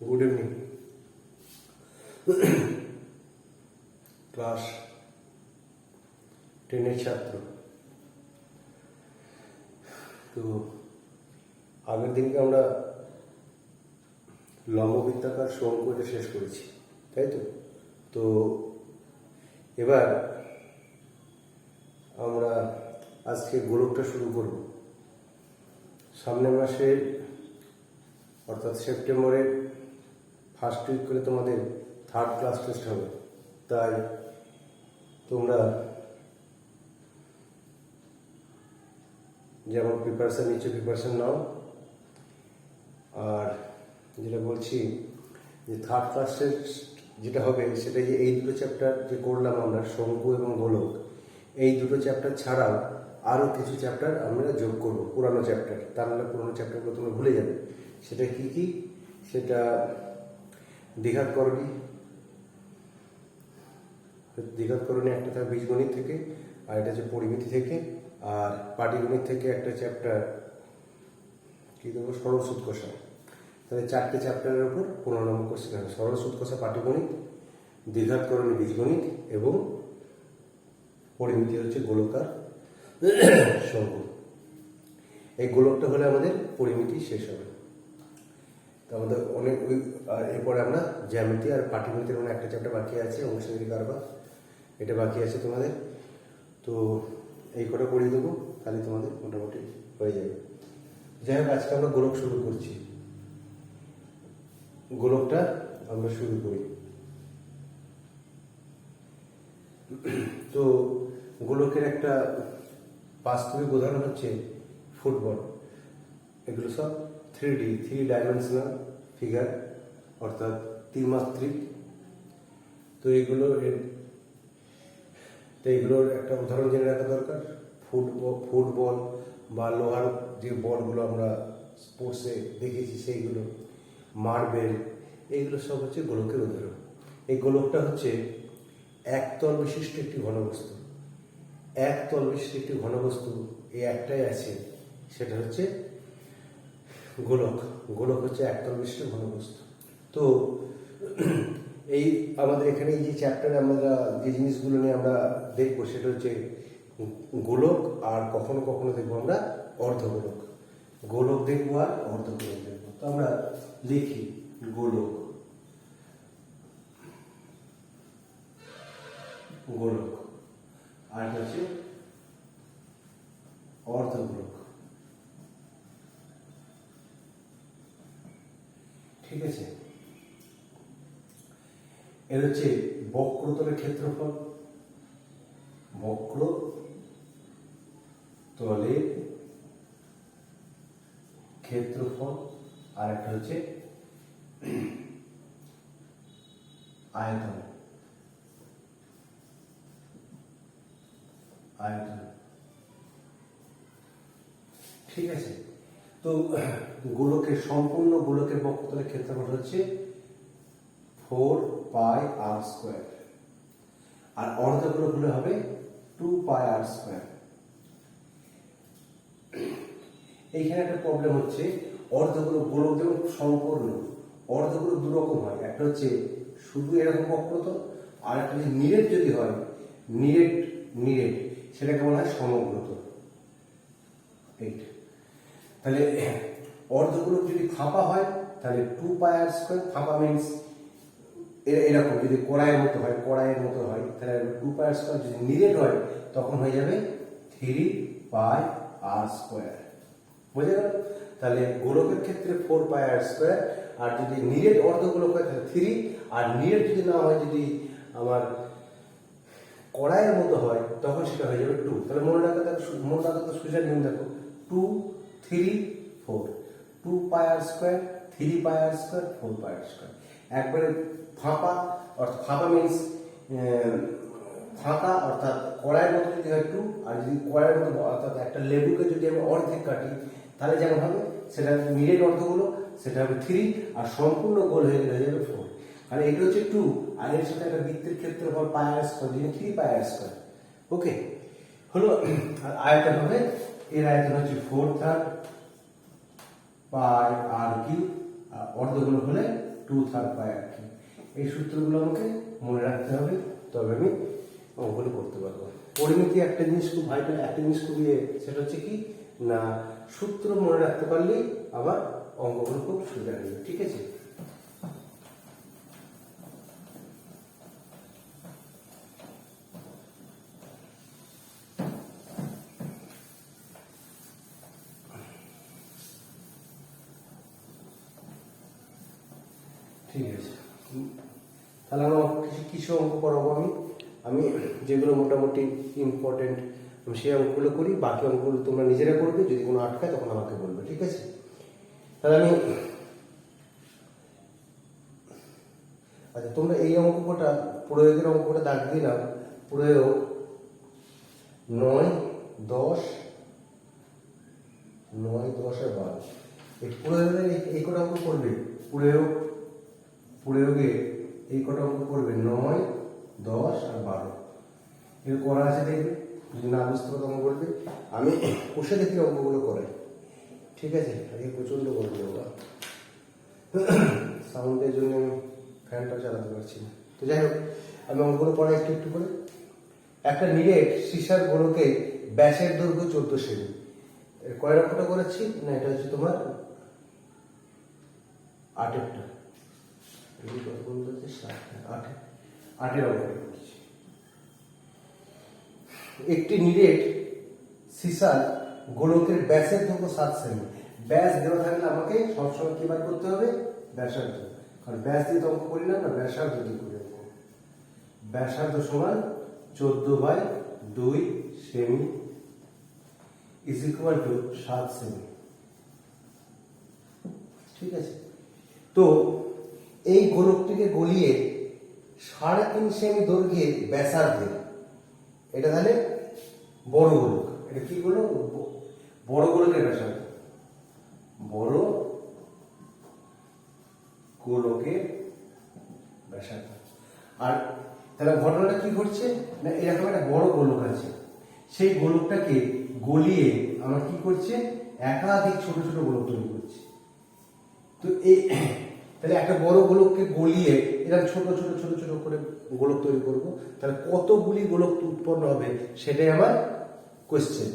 Good evening class 10 ছাত্র। তো আগের দিনকে আমরা লম্ববৃত্তাকার শঙ্কুটা শেষ করেছি, তাই তো? তো এবার আমরা আজকে গোলকটা শুরু করব। সামনের মাসে অর্থাৎ সেপ্টেম্বরের ফার্স্ট উইক করে তোমাদের থার্ড ক্লাস টেস্ট হবে, তাই তোমরা যেমন প্রিপারেশন নিচ্ছে প্রিপারেশন নাও। আর যেটা বলছি যে থার্ড ক্লাস টেস্ট যেটা হবে সেটা যে এই দুটো চ্যাপ্টার যে করলাম আমরা, শঙ্কু এবং গোলক, এই দুটো চ্যাপ্টার ছাড়াও আরও কিছু চ্যাপ্টার আমরা যোগ করবো, পুরানো চ্যাপ্টার। তার মানে পুরানো চ্যাপ্টারগুলো তোমরা ভুলে যাবে। সেটা কি কি? সেটা দ্বিঘাতকরণী একটা থাকে বীজগণিত থেকে, আর এটা হচ্ছে পরিমিতি থেকে, আর পাটিগণিত থেকে একটা চ্যাপ্টার কি দেবো, সরল সুদ কষা। তাহলে চারটে চ্যাপ্টারের উপর 15 নম্বর কোশ্চেন হবে। সরল সুদ কষা পাটিগণিত, দ্বিঘাতকরণী বীজগণিত এবং পরিমিতি হচ্ছে গোলকার শঙ্কু। এই গোলকটা হলে আমাদের পরিমিতি শেষ হবে। তো আমাদের অনেক আর এরপরে আমরা জ্যামিতি আর পাটিগণিতের মানে একটা চ্যাপ্টার বাকি আছে, অংশীদারি কারবার, এটা বাকি আছে তোমাদের। তো এই কটা করিয়ে দেবো, তাহলে তোমাদের মোটামুটি হয়ে যাবে। যাই হোক, আজকে আমরা গোলক শুরু করছি। গোলকটা আমরা শুরু করি। তো গোলকের একটা বাস্তবিক উদাহরণ হচ্ছে ফুটবল। এগুলো সব 3 ডাইমেনশনাল ফিগার, অর্থাৎ ত্রিমাত্রিক। তো এইগুলোর একটা উদাহরণ জেনে রাখা দরকার। ফুটবল বা লোহার যে বলগুলো আমরা স্পোর্টসে দেখেছি সেইগুলো, মার্বেল, এইগুলো সব হচ্ছে গোলকের উদাহরণ। এই গোলকটা হচ্ছে একতল বিশিষ্ট একটি ঘনবস্তু। একতল বিশিষ্ট একটি ঘনবস্তু এই একটাই আছে, সেটা হচ্ছে গোলক। গোলক হচ্ছে একতল বিশিষ্ট ঘনবস্তু। তো এই আমাদের এখানে এই যে চ্যাপ্টারে আমরা যে জিনিসগুলো নিয়ে আমরা দেখবো সেটা হচ্ছে গোলক, আর কখনো কখনো দেখবো আমরা অর্ধগোলক। গোলক দেখবো আর অর্ধগোলক দেখবো। তো আমরা লিখি গোলক, গোলক, আর হচ্ছে অর্ধগোলক। ঠিক আছে? এর হচ্ছে বক্রতলের ক্ষেত্রফল, বক্রতলের ক্ষেত্রফল, আর একটা হচ্ছে আয়তন। ঠিক আছে? তো গোলকের সম্পূর্ণ গোলকের বক্রতলের ক্ষেত্রফল হচ্ছে 4πr², আর অর্ধগোলক হলে হবে 2πr²। এইখানে একটা প্রবলেম হচ্ছে, অর্ধগোলক গোলক যেমন সম্পূর্ণ, অর্ধগোলক দুরকম হয়। একটা হচ্ছে শুধু এরকম বক্রতল, আর একটা হচ্ছে নিরেট। যদি হয় নিরেট, সেটাকে বলা হয় সমগ্রতল। এইটা তাহলে অর্ধগোলক যদি ফাঁপা হয় তাহলে 2πr²। ফাঁপা মিনস এরকম, যদি কড়াইয়ের মতো হয় তাহলে 2πr²। যদি নিরেট হয় তখন হয়ে যাবে 3πr²। বুঝে গেল? তাহলে গোলকের ক্ষেত্রে 4πr², আর যদি নিরেট অর্ধগোলক হয় তাহলে 3, আর নিরেট যদি না হয়, যদি আমার কড়াইয়ের মতো হয় তখন সেটা হয়ে যাবে 2। তাহলে মনে রাখো তো সুবিধার নিয়ম দেখো, 2, 3, 4, 2πr², 3πr², 4πr²। একবারে ফাঁপা, অর্থাৎ ফাঁপা মিনস ফাঁকা, অর্থাৎ কড়াইয়ের মতো যদি হয় 2, আর যদি কড়াইয়ের মতো অর্থাৎ একটা লেবুকে যদি আমি অর্ধেক কাটি তাহলে যেমন হবে, সেটা নিরেট অর্ধগোলক, সেটা হবে 3, আর সম্পূর্ণ গোল হয়ে যাবে 4। আর এটা হচ্ছে 2, আর এর সাথে একটা বৃত্তের ক্ষেত্রফল πr², যিনি 3πr²। ওকে হলো। আর আয়তন হবে, এর আয়তন হচ্ছে 4/3 πr3, আর অর্ধগোলক হলে 2/3 পাই আর কি। এই সূত্রগুলো আমাকে মনে রাখতে হবে, তবে আমি অঙ্কগুলো করতে পারবো। পরিমিতি একটা জিনিস খুব ভাইটাল, একটা জিনিস খুবই সেটা হচ্ছে কি না, সূত্র মনে রাখতে পারলেই আবার অঙ্কগুলো খুব সুবিধা হবে। ঠিক আছে, ঠিক আছে। তাহলে আমরা কিছু অঙ্ক করাবো। আমি যেগুলো মোটামুটি ইম্পর্টেন্ট আমি সেই অঙ্কগুলো করি, বাকি অঙ্কগুলো তোমরা নিজেরা করবে, যদি কোনো আটকায় তখন আমাকে বলবে। ঠিক আছে, তাহলে আমি আচ্ছা তোমরা এই অঙ্কটা প্রয়োগের অঙ্কটা দাগ দিলাম, প্রয়োগ 9, 10, 9, 10 আর 12। এই প্রয়োগের এই কটা অঙ্ক করবে, প্রয়োগে এই কটা অঙ্ক করবে 9, 10 আর 12। এর করা আছে দেখবে, যদি না বুঝতে পারো তখন বলবে। আমি বসে দেখি অঙ্কগুলো করে। ঠিক আছে, আজকে প্রচন্ড গরম বাবা, সাউন্ডের জন্য আমি ফ্যানটা চালাতে পারছি না। তো যাই হোক, আমি অঙ্কগুলো করা একটু একটু করে। একটা নিরেট সিসার গোলকে ব্যাসের দৈর্ঘ্য 14 সেমি। কয় অঙ্কটা করেছি না, এটা হচ্ছে তোমার 8-এরটা, 8-এর অঙ্কটা করেছি। একটি নিরেট সিসার গোলকের ব্যাসের দৈর্ঘ্য 7 সেমি। ব্যাস দেওয়া থাকলে আমাকে সবসময় কি বার করতে হবে, ব্যাসার্ধ। কারণ ব্যাস দিয়ে তো অঙ্ক করি না, ব্যাসার্ধ দিয়ে করি অঙ্ক। ব্যাসার্ধ সমান 14/2 semi is equal two 7 semi. ঠিক আছে, তো এই গোলকটিকে গলিয়ে 3.5 সেমি দৈর্ঘ্যে ব্যাসার্ধে, এটা তাহলে বড় গোলক। এটা কি গোলক? বড় গোলকের ব্যাসার্ধ, বড় গোলকের ব্যাসার্ধ। আর তাহলে ঘটনাটা কি ঘটছে না, এরকম একটা বড় গোলক আছে, সেই গোলকটাকে গলিয়ে আমরা কি করছে, একাধিক ছোট ছোট গোলক তৈরি করছি। তো এই তাহলে একটা বড় গোলককে গলিয়ে এরকম ছোট ছোট ছোট ছোট করে গোলক তৈরি করব, তাহলে কতগুলি গোলক উৎপন্ন হবে সেটাই আমার কোশ্চেন।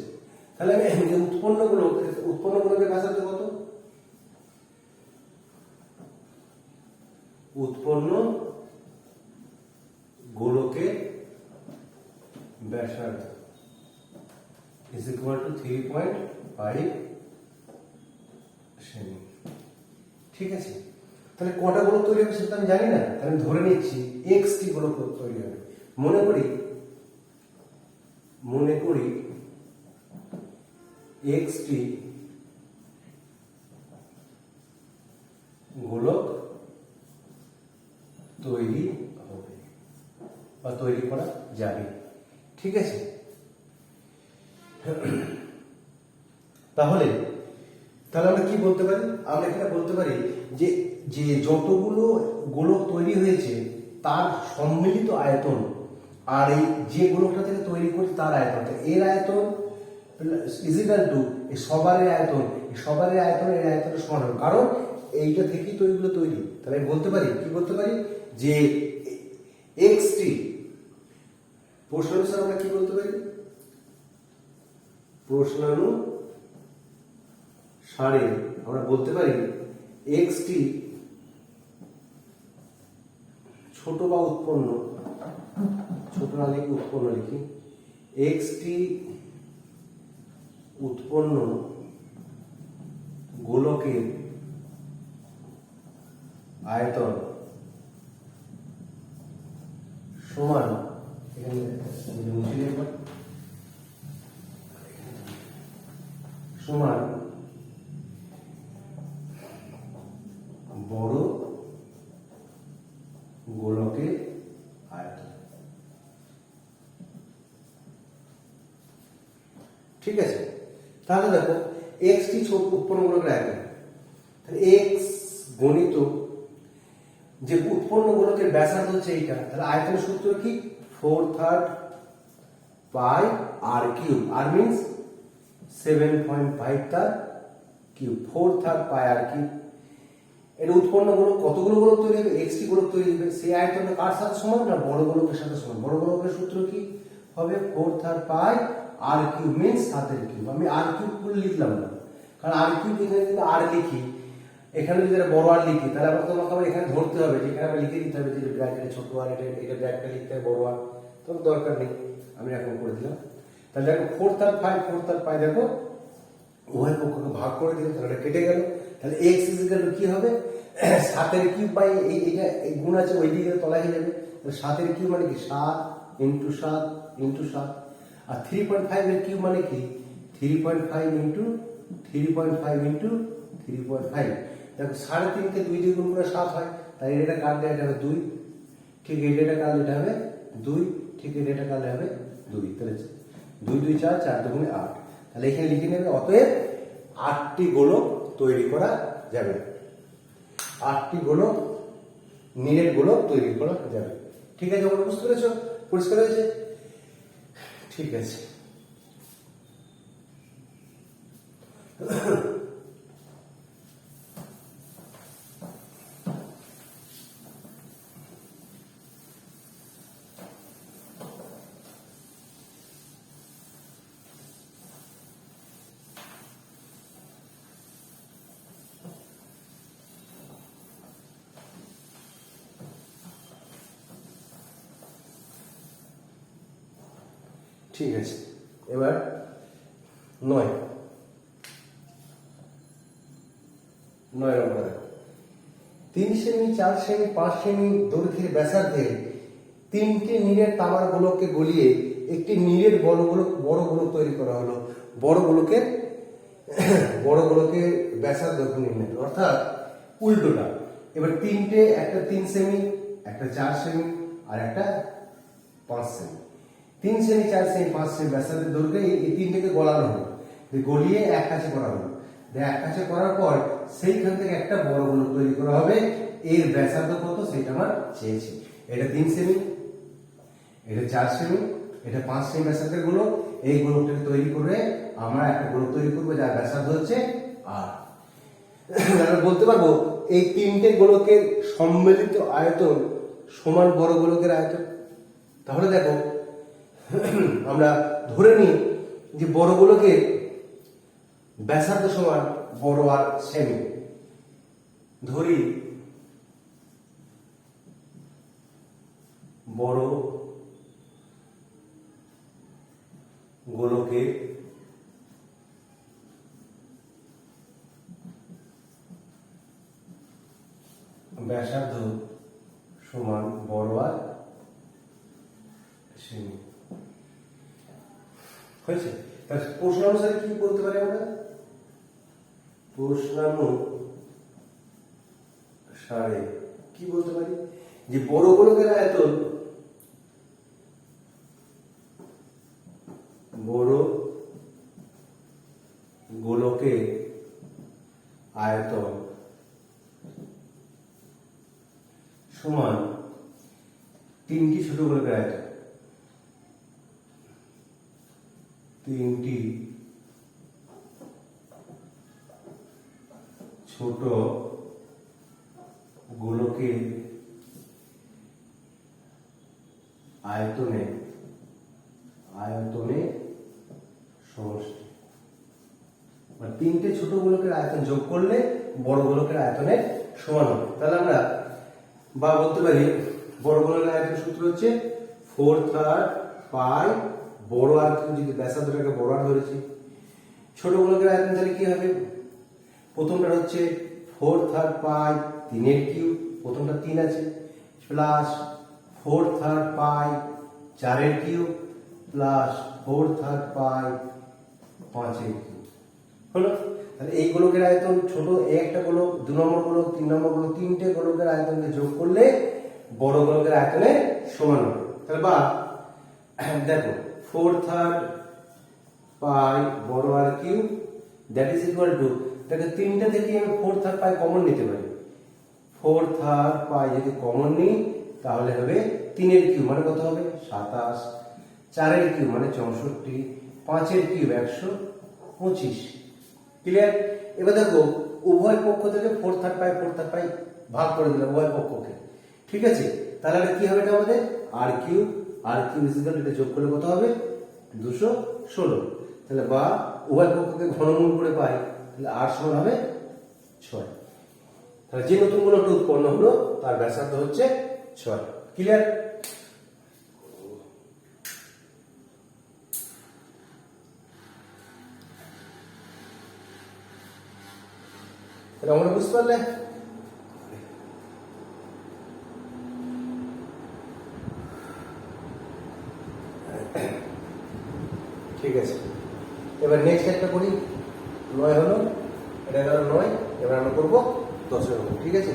তাহলে আমি উৎপন্ন গোলকের ব্যাসার্ধ কত? উৎপন্ন গোলকের ব্যাসার্ধ is equal to 3.5 সেমি। ঠিক আছে, তাহলে কটা গোলক তৈরি হবে সেটা আমি জানি না, তাহলে আমি ধরে নিচ্ছি টি গোলক তৈরি হবে। মনে করি টি গোলক তৈরি হবে বা তৈরি করা যাবে। ঠিক আছে, তাহলে আমরা কি বলতে পারি? আমরা এখানে বলতে পারি যে যতগুলো গোলক তৈরি হয়েছে তার সম্মিলিত আয়তন, আর এই যে গোলকটা থেকে তৈরি করছে তার আয়তন, এর আয়তন ইজ ইকুয়াল টু এই সবারের আয়তন, এই সবারের আয়তন এর আয়তনের সমান হবে, কারণ এইটা থেকেই তো এইগুলো তৈরি। তাহলে আমি বলতে পারি, কি বলতে পারি, যে টি প্রশ্নানুসারে আমরা কি বলতে পারি, প্রশ্নানুসারে আমরা বলতে পারি টি ছোট বা উৎপন্ন, ছোট না লিখি উৎপন্ন লিখি, টি উৎপন্ন গোলকের আয়তন সমান, এখানে মুছে লিখব, সমান বড় গোলকের আয়তন। ঠিক আছে, তাহলে দেখো টি ছোট উৎপন্ন গোলকের আয়তন, তাহলে এক্স গণিত যে উৎপন্ন গোলকের ব্যাসার্ধ হচ্ছে এইটা, তাহলে আয়তনের সূত্র কি, 4/3 পাই আর কিউব, আর মিন্স 7.5 তার কিউব, 4/3 পাই আর কিউব। এর উৎপন্ন গোলক কতগুলো গোলক তৈরি হবে, এক্সটি গোলক তৈরি হবে। সেই আয়তনটা কার সাথে সমান না বড় গোলকের সাথে সমান। বড় গোলকের সূত্র কি হবে 4/3 পাই আর কিউব মিন্স 7 কিউব। আমি আর কিউব করে লিখলাম না, কারণ আর কিউব এখানে যদি আর লিখি, এখানে যদি বড় আর লিখি তাহলে তোমাকে আবার এখানে ধরতে হবে যে এখানে লিখে দিতে হবে যে ব্র্যাকেটে ছোট আর এটা ব্র্যাকেটে লিখতে হবে বড় আর, তো দরকার নেই, আমি এখন করে দিলাম। তাহলে দেখো 4/5 পাই দেখো উভয় পক্ষকে ভাগ করে দিলাম, তাহলে কেটে গেল। তাহলে x কি হবে 7 কিউব বাই এইটা গুণ আছে ওই দিকে তলায় হয়ে যাবে। তাহলে 7 কিউব মানে কি 7 × 7 × 7। আর 3.5 এর কিউব মানে কি 3.5 × 3.5 দেখো 3.5 কে 2 দিয়ে গুণ করে 7 হয়। তাই এটা কাটলে এটা হবে 2, ঠিক এটা কাটলে এটা হবে 2, ঠিক এটা কাটলে হবে 2। তাহলে 2 2 4 4 2 8। তাহলে এখানে লিখে নেবে অতএব 8টি গোলক তৈরি করা যাবে, 8টি গোলক নীলের গোলক তৈরি করা যাবে। ঠিক আছে, ওটা বুঝতে পেরেছো? পরিষ্কার হয়েছে? ঠিক আছে। ঠিক আছে, এবার 9 নম্বর দেখো 3 সেমি 4 সেমি 5 সেমি দৈর্ঘ্যের ব্যাসার্ধের 3টি নীলের তামার গোলককে গলিয়ে একটি নীলের বড় গোলক তৈরি করা হলো। বড় গোলকের ব্যাসার্ধ নির্ণয়, অর্থাৎ উল্টোটা। এবার তিনটে, একটা 3 সেমি, একটা 4 সেমি আর একটা 5 সেমি। 3 সেমি 4 সেমি 5 সেমি ব্যাসার্ধের দৈর্ঘ্যে এই তিনটাকে গলানো হলো, গলিয়ে এক কাছে করা হলো। এক কাছে করার পর সেইখান থেকে একটা বড় গোলক তৈরি করা হবে। এর ব্যাসার্ধ কত সেটা আমার চেয়েছি। এটা 3 সেমি, এটা 4 সেমি, এটা 5 সেমি ব্যাসার্ধের গোলক। এই গোলকটাকে তৈরি করে আমরা একটা গোলক তৈরি করবো যার ব্যাসার্ধ হচ্ছে আর। আমরা বলতে পারবো এই তিনটে গোলকের সম্মিলিত আয়তন সমান বড় গোলকের আয়তন। তাহলে দেখো আমরা ধরে নিই যে বড় গোলকের ব্যাসার্ধ সমান বড় আর সেমি। ধরি বড় গোলকের ব্যাসার্ধ সমান বড় আর সেমি হয়েছে। তাহলে প্রশ্নানুসারে কি বলতে পারি আমরা? প্রশ্নানুসারে কি বলতে পারি যে বড় গোলকের আয়তন বড় গোলকের আয়তন সমান তিনটি ছোট গোলকের আয়তন। তিনটি ছোট গোলকের আয়তনে সমষ্টি। তিনটে ছোট গোলকের আয়তন যোগ করলে বড় গোলকের আয়তনের সমান হবে। তাহলে আমরা বা বলতে পারি বড় গোলকের আয়তন সূত্র হচ্ছে 4/3 পাই বড় আর কিউব, যদি ব্যাসার্ধটাকে বড় আর ধরেছি। ছোট গোলকের আয়তন তাহলে কি হবে? প্রথমটা হচ্ছে 4/3 পাই 3 এর কিউব, প্রথমটা 3 আছে, প্লাস 4/3 পাই 4 এর কিউব প্লাস 4/3 পাই 5 এর কিউব হলো। তাহলে এই গোলকের আয়তন ছোট একটা গোলক, 2 নম্বর গোলক, 3 নম্বর গোলক, তিনটে গোলকের আয়তনকে যোগ করলে বড় গোলকের আয়তনের সমান হবে। তাহলে বা দেখো 4/3 পাই বড় আর cube that is equal to, দেখো তিনটা থেকে আমি 4/3 পাই কমন নিতে পারি। 4/3 পাই যদি কমন নিই তাহলে হবে 3 এর কিউব মানে কত হবে 27, 4 এর কিউব মানে 64, 5 এর কিউব 125। ক্লিয়ার? এবার দেখো উভয় পক্ষ থেকে 4/5 ভাগ করে দিলাম উভয় পক্ষকে, ঠিক আছে। তাহলে কি হবে এটা আমাদের r কিউব ইকুয়াল, এটা যোগ করলে কত হবে 216। তাহলে বা উভয় পক্ষকে ঘনমূল করে পাই, তাহলে r সমান হবে 6। তাহলে যে নতুন গোলকটা উৎপন্ন হলো তার ব্যাসার্ধ হচ্ছে 6। ক্লিয়ার? তাহলে আমরা বুঝতে পারলে ঠিক আছে। এবার নেক্সট একটা করি, 9 হলো, এটা গেল 9। এবার আমরা করবো 10 এর মতো, ঠিক আছে।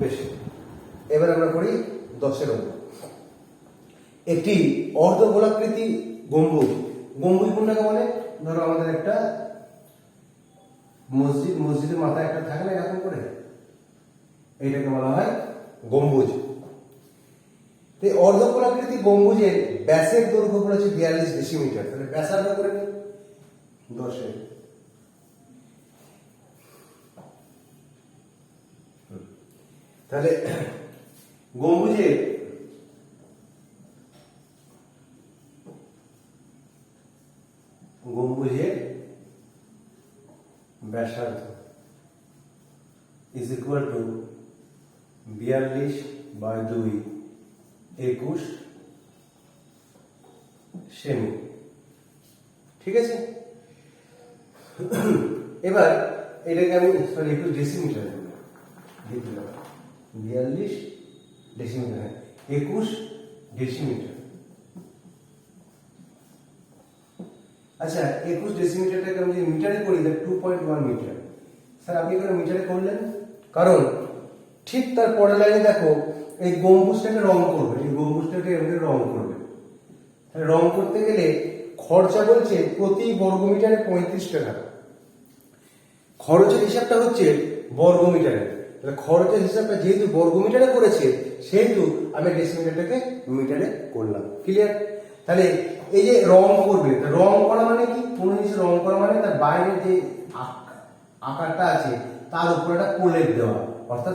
বেশ, এবার আমরা করি 10 এর মতো। একটি অর্ধগোলাকৃতি গম্বুজ, গম্বুজ কোনটাকে বলে? ধরো আমাদের একটা মসজিদের মাথায় একটা থাকে না এরকম করে, এইটাকে বলা হয় গম্বুজ। এই অর্ধগোলাকৃতি গম্বুজের ব্যাসের দৈর্ঘ্য হচ্ছে 42 ডেসিমিটার। তাহলে ব্যাসার্ধ করে নিই 10 এর। তাহলে গম্বুজের ব্যাসার্ধ ইজ ইকুয়াল টু 42/2 21 সেমি, ঠিক আছে। এবার এটাকে আমি 21 ডেসিমিটার লিখে দিলাম, 42 ডেসিমিটার, 21 ডেসিমিটার। আচ্ছা, 21 ডেসিমিটারটাকে আমি যদি মিটারে করি তাহলে 2.1 মিটার। স্যার আপনি এখানে মিটারে করলেন কারণ ঠিক তার পরের লাইনে দেখো এই গম্বুজটাকে রং করবে, এই গম্বুজটাকে এমনি রং করবে। তাহলে রং করতে গেলে খরচা বলছে প্রতি বর্গমিটারে 35 টাকা। খরচের হিসাবটা হচ্ছে বর্গমিটারে। তাহলে খরচের হিসাবটা যেহেতু বর্গমিটারে করেছে সেহেতু আমি ডেসিমিটারটাকে মিটারে করলাম। ক্লিয়ার? তাহলে এই যে রং করবে, রং করা মানে কি? কোনো জিনিস রং করা মানে তার বাইরে যে আকারটা আছে তার উপরে একটা প্রলেপ দেওয়া, অর্থাৎ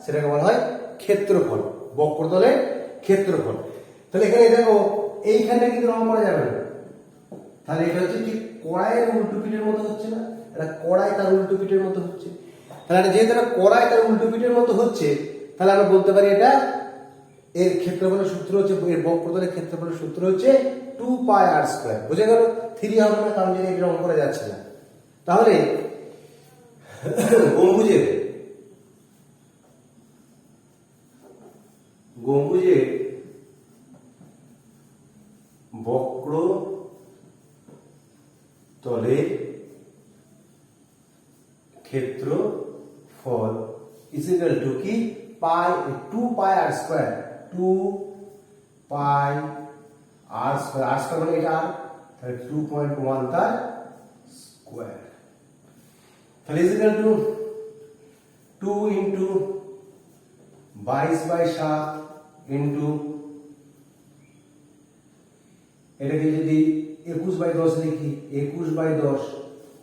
সেটাকে বলা হয় ক্ষেত্রফল, বক্রতলের ক্ষেত্রফল। তাহলে এখানে দেখো এইখানে কিন্তু রং করা যাবে না। তাহলে এটা হচ্ছে ঠিক কড়াইয়ের উল্টো পিঠের মতো হচ্ছে না, এটা কড়াই তার উল্টো পিঠের মতো হচ্ছে। তাহলে যেহেতু এটা কড়াই তার উল্টো পিঠের মতো হচ্ছে, তাহলে আমরা বলতে পারি এটা এর ক্ষেত্রফলের সূত্র হচ্ছে, এর বক্রতলের ক্ষেত্রফলের সূত্র হচ্ছে 2πr²। বুঝে গেল? 3 হবে না কারণ যদি রং করা যাচ্ছে না। তাহলে গম্বুজের বক্রতলের ক্ষেত্রফল ইজ ইকুয়াল টু কি 2πr²। 2πr², r² মানে এটা r, তাহলে 2.1 তার স্কয়ার। তাহলে is equal two 2 into 22/7 into এটাকে যদি 21/10 লিখি, 21/10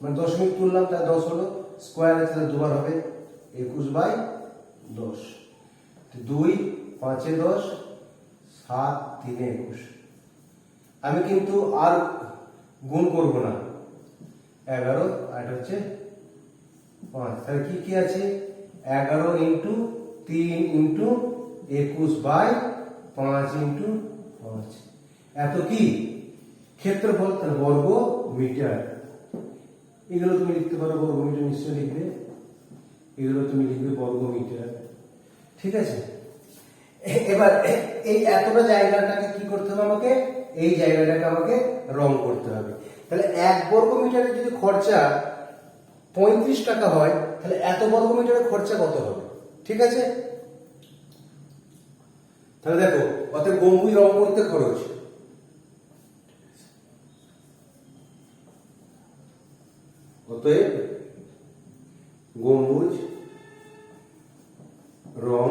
মানে দশমিক তুললাম তার 10 হলো, স্কয়ার আছে তাহলে দুবার হবে 21/10। 2 5 10 7 3 21। আমি কিন্তু আর গুণ করব না, 11 আর এটা হচ্ছে 5। তাহলে কি আছে 11 ইনটু 3 ইনটু 21/5 ইনটু 5, এত কি ক্ষেত্রফল, তার বর্গ মিটার। এগুলো তুমি লিখতে পারো, বর্গ মিটার নিশ্চয়ই লিখবে। এগুলো তুমি লিখবে বর্গমিটার। ঠিক আছে, এবার এই এতটা জায়গাটাকে কি করতে হবে আমাকে, এই জায়গাটাকে আমাকে রং করতে হবে। তাহলে 1 বর্গ মিটারে যদি খরচা 35 টাকা হয়, তাহলে এত বর্গ মিটারে খরচা কত হবে? ঠিক আছে, তাহলে দেখো অতএব গম্বুজ রং করতে খরচ, অতএব গম্বুজ রং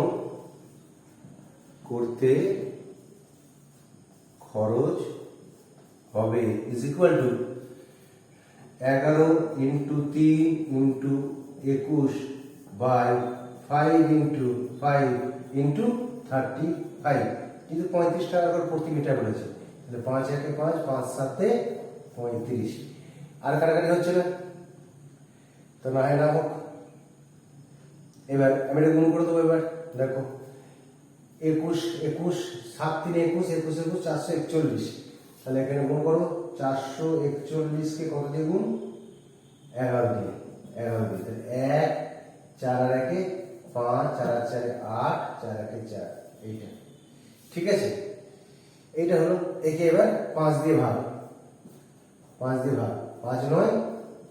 করতে খরচ হবে is equal to 11 into 3 into 21 by 5 into 5 into 35, কিন্তু 35 টাকা করে প্রতি মিটার বলেছে, তাহলে 5 একে 5, 5 7 35, আর কাটাকাটি হচ্ছে না, তো না হয় না হোক। এবার আমি এটা গুণ করে দেবো। এবার দেখো 21 21 7 3 21 21 21 441, তাহলে এখানে গুণ করো 441 কে কত দিয়ে গুণ, 11 দিয়ে, 11 দিয়ে, তাহলে 1 4 আর 1 5 4 আর 4 8 4 আর 1 4, এইটা। ঠিক আছে, এইটা হলো। একে এবার 5 দিয়ে ভাগ, 5 দিয়ে ভাগ, 5 9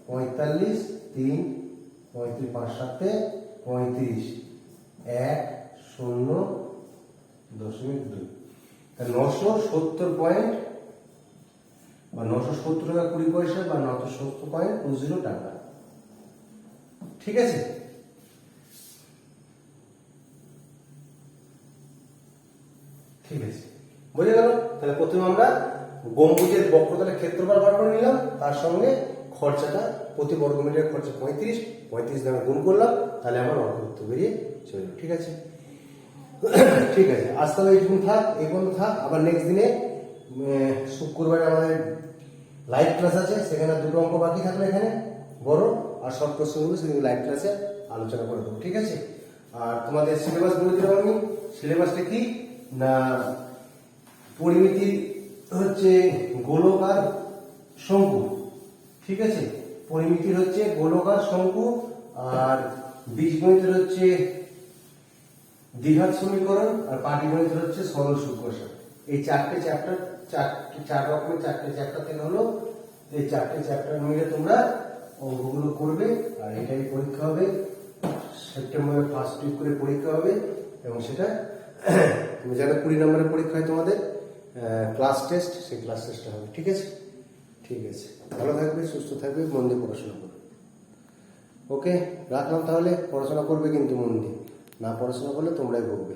45, 3 35, 5 7 35, 1 0.2, তাহলে 970 পয়েন্ট বা 970 টাকা 20 পয়সা বা 970.20 টাকা। ঠিক আছে, ঠিক আছে, বুঝে গেল। তাহলে প্রথমে আমরা গম্বুজের বক্রতলের ক্ষেত্রফল বার করে নিলাম, তার সঙ্গে খরচাটা প্রতি বর্গ মিটারের খরচা 35 দিয়ে আমরা গুণ করলাম, তাহলে আমার অঙ্ক উত্তর বেরিয়ে চলল। ঠিক আছে, ঠিক আছে, আজ তাহলে এইটুকু থাক, এই পর্যন্ত থাক। আবার নেক্সট দিনে শুক্রবারে আমাদের লাইভ ক্লাস আছে, সেখানে 2টো অঙ্ক বাকি থাকবে, এখানে বড় আর শর্ট প্রশ্নগুলো সেদিন লাইভ ক্লাসে আলোচনা করে দেবো। ঠিক আছে, আর তোমাদের সিলেবাস বলে দিলাম আমি। সিলেবাসটা কি না, পরিমিতি হচ্ছে গোলকার শঙ্কু। ঠিক আছে, পরিমিতির হচ্ছে গোলকার শঙ্কু, আর বীজগণিতের হচ্ছে দ্বিঘাত সমীকরণ, আর পাটিগণিতের হচ্ছে সরল সূক্ষ্মসার। এই 4টে চ্যাপ্টার, 4 রকমের 4টে চ্যাপ্টার থেকে হলো। এই 4টে চ্যাপ্টার মিলে তোমরা অঙ্কগুলো করবে, আর এটাই পরীক্ষা হবে সেপ্টেম্বরের 1st উইক করে পরীক্ষা হবে, এবং সেটা তুমি জানো 20 নম্বরের পরীক্ষা হয় তোমাদের ক্লাস টেস্ট, সেই ক্লাস টেস্টটা হবে। ঠিক আছে, ঠিক আছে, ভালো থাকবে, সুস্থ থাকবে, মন দিয়ে পড়াশোনা করবে। ওকে, রাখলাম তাহলে। পড়াশোনা করবে কিন্তু মন দিয়ে, না পড়াশোনা করলে তোমরাই ভুগবে।